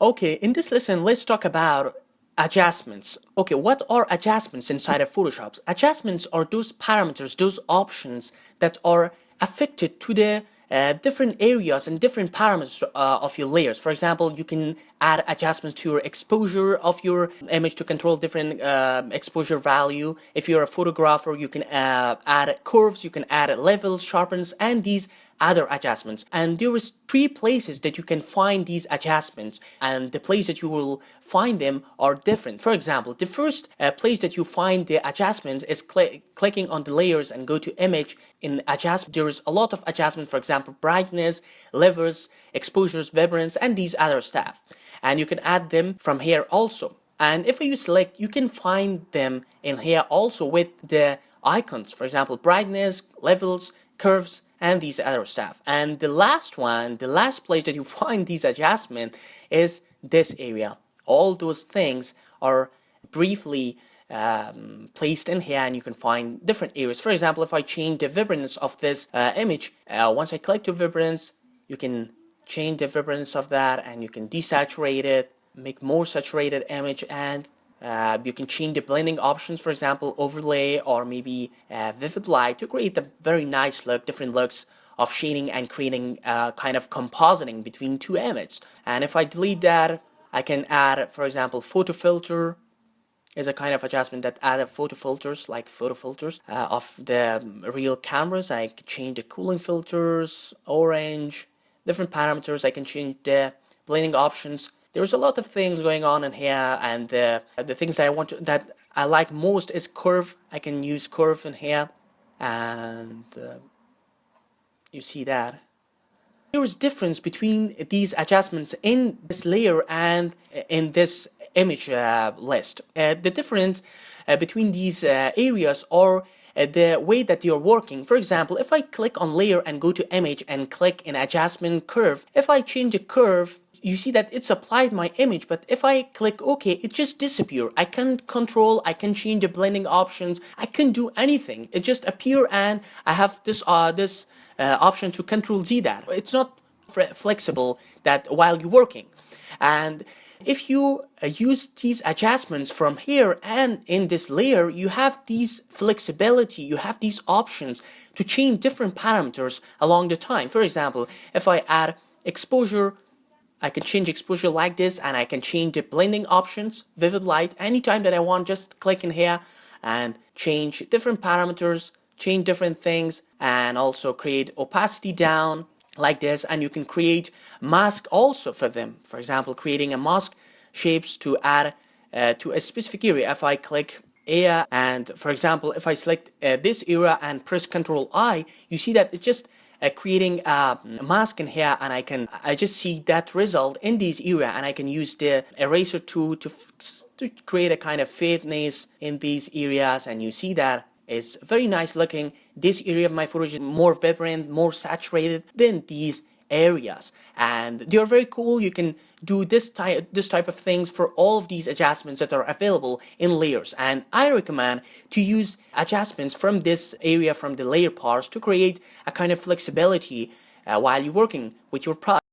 Okay, in this lesson, let's talk about adjustments. Okay, what are adjustments inside of Photoshop? Adjustments are those parameters, those options that are affected to the different areas and different parameters of your layers. For example, you can add adjustments to your exposure of your image to control different exposure value. If you're a photographer, you can add curves, you can add levels, sharpens, and these other adjustments. And there is three places that you can find these adjustments, and the place that you will find them are different. For example, the first place that you find the adjustments is clicking on the layers and go to image. In adjustment, there is a lot of adjustment, for example, brightness, levels, exposures, vibrance, and these other stuff. And you can add them from here also. And if you select, you can find them in here also with the icons, for example, brightness, levels, curves, and these other stuff. And the last one, the last place that you find these adjustments is this area. All those things are briefly placed in here, and you can find different areas. For example, if I change the vibrance of this image, once I click to vibrance, you can change the vibrance of that, and you can desaturate it, make more saturated image, and you can change the blending options, for example, overlay or maybe vivid light, to create a very nice look, different looks of shading and creating kind of compositing between two images. And if I delete that, I can add, for example, photo filter is a kind of adjustment that add photo filters, like photo filters of the real cameras. I can change the cooling filters, orange, different parameters. I can change the blending options. There's a lot of things going on in here, and the things that that I like most is curve. I can use curve in here, and you see that there is difference between these adjustments in this layer and in this image list. The difference between these areas are the way that you're working. For example, if I click on layer and go to image and click in adjustment curve, if I change the curve, you see that it's applied my image, but if I click OK, it just disappear. I can control, I can change the blending options, I can do anything. It just appear, and I have this option to Control Z that. It's not flexible that while you're working. And if you use these adjustments from here and in this layer, you have these flexibility, you have these options to change different parameters along the time. For example, if I add exposure, I can change exposure like this, and I can change the blending options, vivid light, anytime that I want. Just click in here and change different parameters, change different things, and also create opacity down like this. And you can create mask also for them. For example, creating a mask shapes to add to a specific area. If I click area, and for example, if I select this area and press Ctrl I, you see that it just creating a mask in here, and I just see that result in this area, and I can use the eraser tool to create a kind of faintness in these areas, and you see that it's very nice looking. This area of my footage is more vibrant, more saturated than these areas, and they're very cool. You can do this type of things for all of these adjustments that are available in layers, and I recommend to use adjustments from this area, from the layer parts, to create a kind of flexibility while you're working with your project.